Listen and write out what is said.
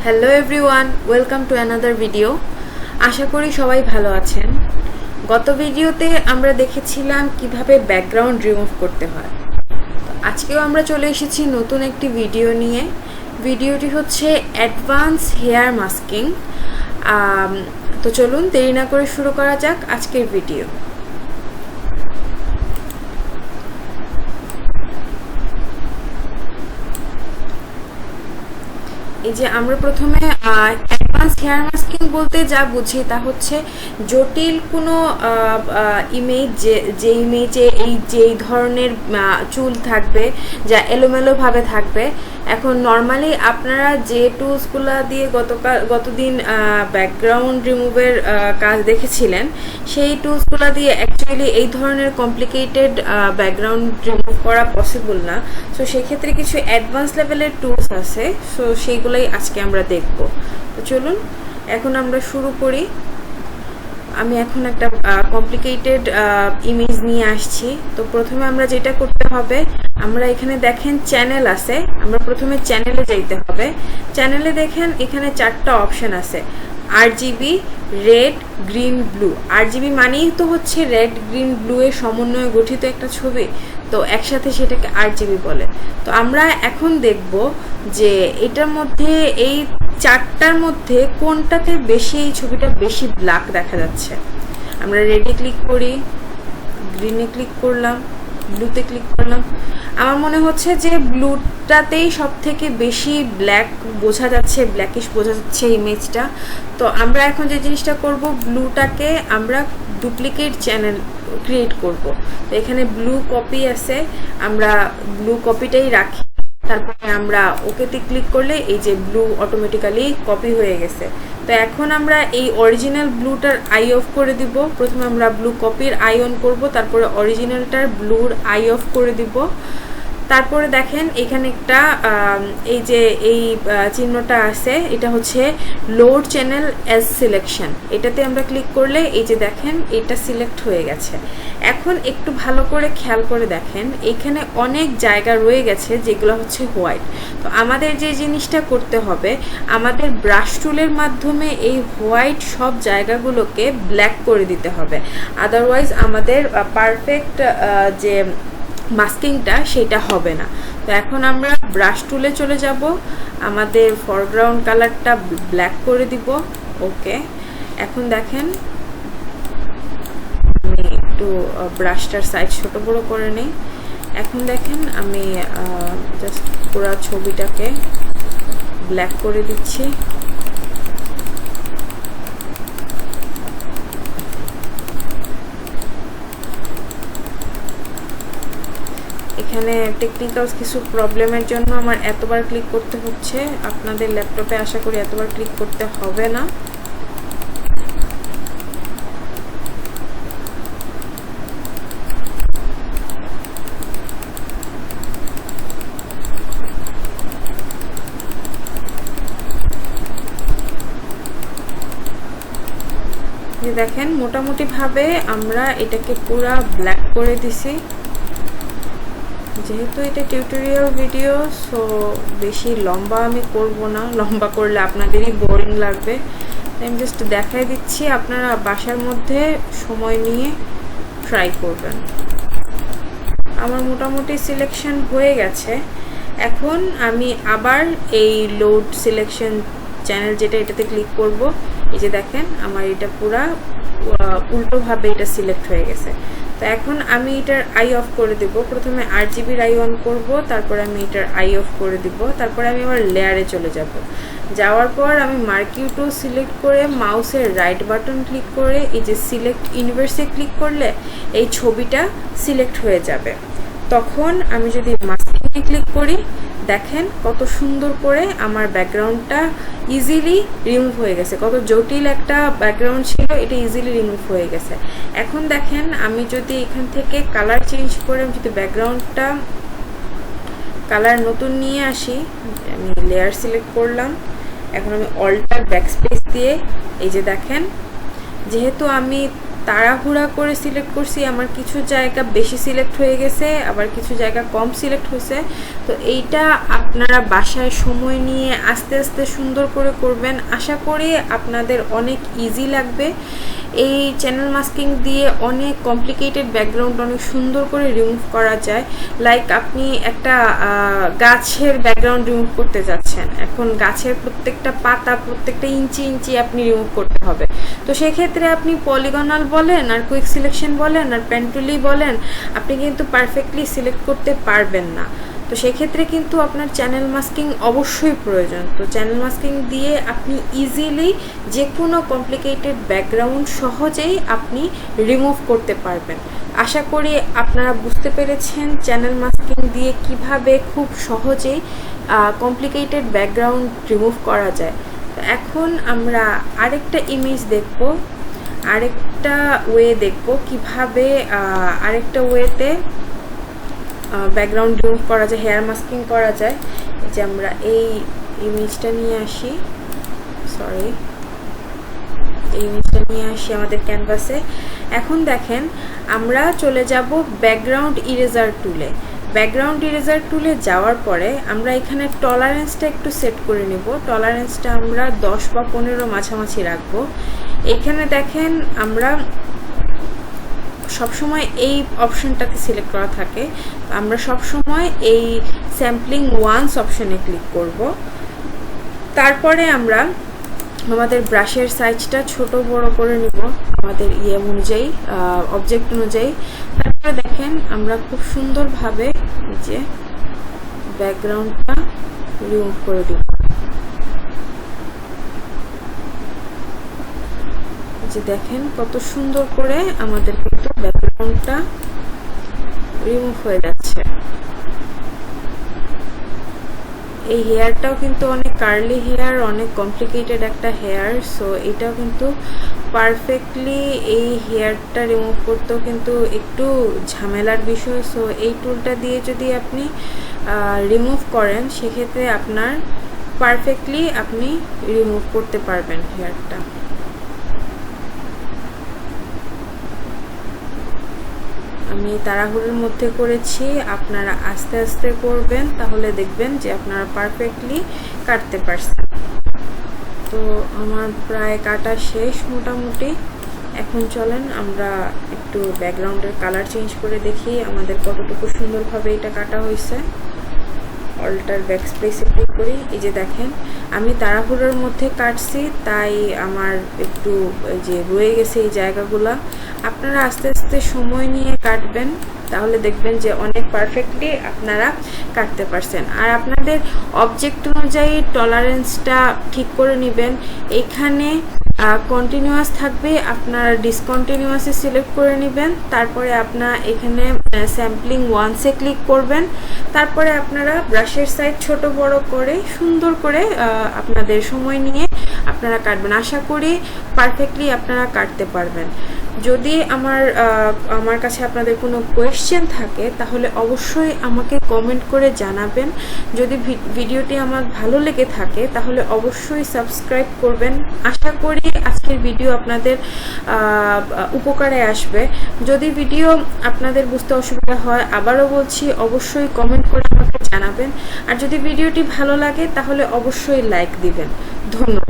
Hello everyone, welcome to another video. আশা করি সবাই ভালো আছেন। গত ভিডিওতে আমরা দেখেছিলাম কিভাবে ব্যাকগ্রাউন্ড রিমুভ করতে হয়। আজকেও আমরা চলে এসেছি নতুন একটি ভিডিও নিয়ে। ভিডিওটি হচ্ছে অ্যাডভান্স হেয়ার মাস্কিং। তো চলুন দেরি না করে শুরু করা যাক আজকের ভিডিও। এই যে আমরা প্রথমে অ্যাডভান্স হেয়ার মাস্কিং বলতে যা বুঝি তা হচ্ছে জটিল কোনো ইমেজ, যে ইমেজে যেই ধরনের চুল থাকবে, যা এলোমেলোভাবে থাকবে। এখন নর্মালি আপনারা যে টুলসগুলো দিয়ে গতদিন ব্যাকগ্রাউন্ড রিমুভের কাজ দেখেছিলেন, সেই টুলসগুলো দিয়ে অ্যাকচুয়ালি এই ধরনের কমপ্লিকেটেড ব্যাকগ্রাউন্ড রিমুভ করা পসিবল না। সো সেক্ষেত্রে কিছু অ্যাডভান্স লেভেলের টুলস আছে, সো সেইগুলোই আজকে আমরা দেখব। তো চলুন এখন আমরা শুরু করি। আমি এখন একটা কমপ্লিকেটেড ইমেজ নিয়ে আসছি। তো প্রথমে আমরা যেটা করতে হবে, আমরা এখানে দেখেন চ্যানেল আছে, আমরা প্রথমে চ্যানেলে যাইতে হবে। চ্যানেলে দেখেন এখানে 4টা অপশন আছে, RGB, red, green, blue. RGB মানেই তো হচ্ছে রেড, গ্রিন, ব্লু এর সমন্বয়ে গঠিত একটা ছবি, তো একসাথে সেটাকে RGB বলে। তো আমরা এখন দেখব যে এটার মধ্যে, এই 4টার মধ্যে কোনটাতে বেশি, এই ছবিটা বেশি ব্ল্যাক দেখা যাচ্ছে। আমরা রেডে ক্লিক করি, গ্রিনে ক্লিক করলাম, ব্লুতে ক্লিক করলাম। আমার মনে হচ্ছে যে ব্লুটাতেই সব থেকে বেশি ব্ল্যাক বোঝা যাচ্ছে, ব্ল্যাকিশ বোঝা যাচ্ছে ইমেজটা। তো আমরা এখন যে জিনিসটা করব, ব্লুটাকে আমরা ডুপ্লিকেট চ্যানেল ক্রিয়েট করব। তো এখানে ব্লু কপি আছে, আমরা ব্লু কপিটাই রাখি। তারপরে আমরা ওকেতে ক্লিক করলে এই যে ব্লু অটোমেটিক্যালি কপি হয়ে গেছে। তো এখন আমরা এই অরিজিনাল ব্লুটার আই অফ করে দিব। প্রথমে আমরা ব্লু কপির আই অন করব, তারপরে অরিজিনালটার ব্লুর আই অফ করে দিব। তারপরে দেখেন এখানে একটা এই যে এই চিহ্নটা আছে, এটা হচ্ছে লোড চ্যানেল অ্যাজ সিলেকশন। এটাতে আমরা ক্লিক করলে এই যে দেখেন এটা সিলেক্ট হয়ে গেছে। এখন একটু ভালো করে খেয়াল করে দেখেন, এখানে অনেক জায়গা রয়ে গেছে যেগুলো হচ্ছে হোয়াইট। তো আমাদের যে জিনিসটা করতে হবে, আমাদের ব্রাশ টুলের মাধ্যমে এই হোয়াইট সব জায়গাগুলোকে ব্ল্যাক করে দিতে হবে, আদারওয়াইজ আমাদের পারফেক্ট যে মাস্কিংটা সেটা হবে না। তো এখন আমরা ব্রাশ টুলে চলে যাব, আমাদের ফরগ্রাউন্ড কালারটা ব্ল্যাক করে দিব। ওকে, এখন দেখেন আমি একটু ব্রাশটার সাইজ ছোট বড় করে নেই। এখন দেখেন আমি জাস্ট পুরো ছবিটাকে ব্ল্যাক করে দিচ্ছি। এখানে টেকনিক্যাল কিছু প্রবলেমের জন্য আমার এতবার ক্লিক করতে হচ্ছে। আপনাদের ল্যাপটপে আশা করি এতবার ক্লিক করতে হবে না। দেখেন মোটামুটি ভাবে আমরা এটাকে পুরা ব্ল্যাক করে দিছি। যেহেতু এটা টিউটোরিয়াল ভিডিও, সো বেশি লম্বা আমি করব না, লম্বা করলে আপনাদেরই বোরিং লাগবে। আমি জাস্ট দেখাই দিচ্ছি, আপনারা বাসার মধ্যে সময় নিয়ে ট্রাই করবেন। আমার মোটামুটি সিলেকশন হয়ে গেছে। এখন আমি আবার এই লোড সিলেকশন চ্যানেল যেটা, এটাতে ক্লিক করব। এই যে দেখেন আমার এটা পুরা উল্টোভাবে এটা সিলেক্ট হয়ে গেছে। তো এখন আমি এটার আই অফ করে দিব। প্রথমে RGBর আই অন করব, তারপর আমি এটার আই অফ করে দিব। তারপরে আমি আবার লেয়ারে চলে যাব। যাওয়ার পর আমি মার্কিউ টু সিলেক্ট করে মাউসের রাইট বাটন ক্লিক করে এই যে সিলেক্ট ইউনিভার্সে ক্লিক করলে এই ছবিটা সিলেক্ট হয়ে যাবে। তখন আমি যদি মাস্কিংয়ে ক্লিক করি, দেখেন কত সুন্দর করে আমার ব্যাকগ্রাউন্ডটা ইজিলি রিমুভ হয়ে গেছে। কত জটিল একটা ব্যাকগ্রাউন্ড ছিল, এটা ইজিলি রিমুভ হয়ে গেছে। এখন দেখেন আমি যদি এখান থেকে কালার চেঞ্জ করে, আমি যদি ব্যাকগ্রাউন্ডটা কালার নতুন নিয়ে আসি, আমি লেয়ার সিলেক্ট করলাম। এখন আমি অল্টার ব্যাকস্পেস দিয়ে এই যে দেখেন, যেহেতু আমি তাড়াহুড়া করে সিলেক্ট করছি, আমার কিছু জায়গা বেশি সিলেক্ট হয়ে গেছে, আবার কিছু জায়গা কম সিলেক্ট হয়েছে। তো এইটা আপনারা বাসায় সময় নিয়ে আস্তে আস্তে সুন্দর করে করবেন, আশা করি আপনাদের অনেক ইজি লাগবে। এই চ্যানেল মাস্কিং দিয়ে অনেক কমপ্লিকেটেড ব্যাকগ্রাউন্ড অনেক সুন্দর করে রিমুভ করা যায়। লাইক আপনি একটা গাছের ব্যাকগ্রাউন্ড রিমুভ করতে যাচ্ছেন, এখন গাছের প্রত্যেকটা পাতা প্রত্যেকটা ইঞ্চি ইঞ্চি আপনি রিমুভ করতে হবে। তো সেক্ষেত্রে আপনি পলিগনাল বলেন আর কুইক সিলেকশন বলেন আর পেন্টুলি বলেন, আপনি কিন্তু পারফেক্টলি সিলেক্ট করতে পারবেন না। তো সেক্ষেত্রে কিন্তু আপনার চ্যানেল মাস্কিং অবশ্যই প্রয়োজন। তো চ্যানেল মাস্কিং দিয়ে আপনি ইজিলি যে কোনো কমপ্লিকেটেড ব্যাকগ্রাউন্ড সহজেই আপনি রিমুভ করতে পারবেন। আশা করি আপনারা বুঝতে পেরেছেন চ্যানেল মাস্কিং দিয়ে কিভাবে খুব সহজেই কমপ্লিকেটেড ব্যাকগ্রাউন্ড রিমুভ করা যায়। তো এখন আমরা আরেকটা ইমেজ দেখব, আরেকটা ওয়ে দেখব কিভাবে আরেকটা ওয়েতে ব্যাকগ্রাউন্ড রিমুভ করা যায়, হেয়ার মাস্কিং করা যায়। যে আমরা এই ইমেজটা নিয়ে আসি, এই ইমেজটা নিয়ে আসি আমাদের ক্যানভাসে। এখন দেখেন আমরা চলে যাব ব্যাকগ্রাউন্ড ইরেজার টুলে। ব্যাকগ্রাউন্ড ইরেজার টুলে যাওয়ার পরে আমরা এখানে টলারেন্সটা একটু সেট করে নেব। টলারেন্সটা আমরা 10 বা 15 মাঝামাঝি রাখবো। এখানে দেখেন আমরা সবসময় এই অপশনটাতে সিলেক্ট করা থাকে, আমরা সবসময় এই স্যাম্পলিং ওয়ান্স অপশনে ক্লিক করব। তারপরে আমরা আমাদের ব্রাশের সাইজটা ছোট বড় করে নিব আমাদের অনুযায়ী, অবজেক্ট অনুযায়ী। তারপরে দেখেন আমরা খুব সুন্দরভাবে যে ব্যাকগ্রাউন্ডটা রিমুভ করে দিব। যে দেখেন কত সুন্দর করে আমাদের কিন্তু ব্যাকগ্রাউন্ডটা রিমুভ হয়ে যাচ্ছে। এই হেয়ারটাও কিন্তু অনেক কার্লি হেয়ার, অনেক কমপ্লিকেটেড একটা হেয়ার। সো এটাও কিন্তু পারফেক্টলি এই হেয়ারটা রিমুভ করতেও কিন্তু একটু ঝামেলার বিষয়। সো এই টুলটা দিয়ে যদি আপনি রিমুভ করেন সেক্ষেত্রে আপনার পারফেক্টলি আপনি রিমুভ করতে পারবেন হেয়ারটা। আমি তাড়াহুড়োর মধ্যে করেছি, আপনারা আস্তে আস্তে করবেন, তাহলে দেখবেন যে আপনারা পারফেক্টলি কাটতে পারছেন। তো আমার প্রায় কাটা শেষ মোটামুটি। এখন চলেন আমরা একটু ব্যাকগ্রাউন্ডের কালার চেঞ্জ করে দেখি আমাদের কতটুকু সুন্দরভাবে এটা কাটা হয়েছে। অল্টার ব্যাক স্পেসে ক্লিক করি। এই যে দেখেন আমি তাড়াহুড়োর মধ্যে কাটছি, তাই আমার একটু যে রয়ে গেছে এই জায়গাগুলা। আপনারা আস্তে আস্তে সময় নিয়ে কাটবেন, তাহলে দেখবেন যে অনেক পারফেক্টলি আপনারা কাটতে পারছেন। আর আপনাদের অবজেক্ট অনুযায়ী টলারেন্সটা ঠিক করে নেবেন। এখানে কন্টিনিউয়াস থাকবে, আপনারা ডিসকন্টিনিউয়াসে সিলেক্ট করে নেবেন। তারপরে আপনার এখানে স্যাম্পলিং ওয়ান্সে ক্লিক করবেন। তারপরে আপনারা ব্রাশের সাইজ ছোট বড় করে সুন্দর করে আপনাদের সময় নিয়ে আপনারা কাটবেন। আশা করি পারফেক্টলি আপনারা কাটতে পারবেন। যদি আমার কাছে আপনাদের কোনো কোয়েশ্চেন থাকে তাহলে অবশ্যই আমাকে কমেন্ট করে জানাবেন। যদি ভিডিওটি আমার ভালো লেগে থাকে তাহলে অবশ্যই সাবস্ক্রাইব করবেন। আশা করি আজকের ভিডিও আপনাদের উপকারে আসবে। যদি ভিডিও আপনাদের বুঝতে অসুবিধা হয়, আবারও বলছি, অবশ্যই কমেন্ট করে আমাকে জানাবেন। আর যদি ভিডিওটি ভালো লাগে তাহলে অবশ্যই লাইক দিবেন। ধন্যবাদ।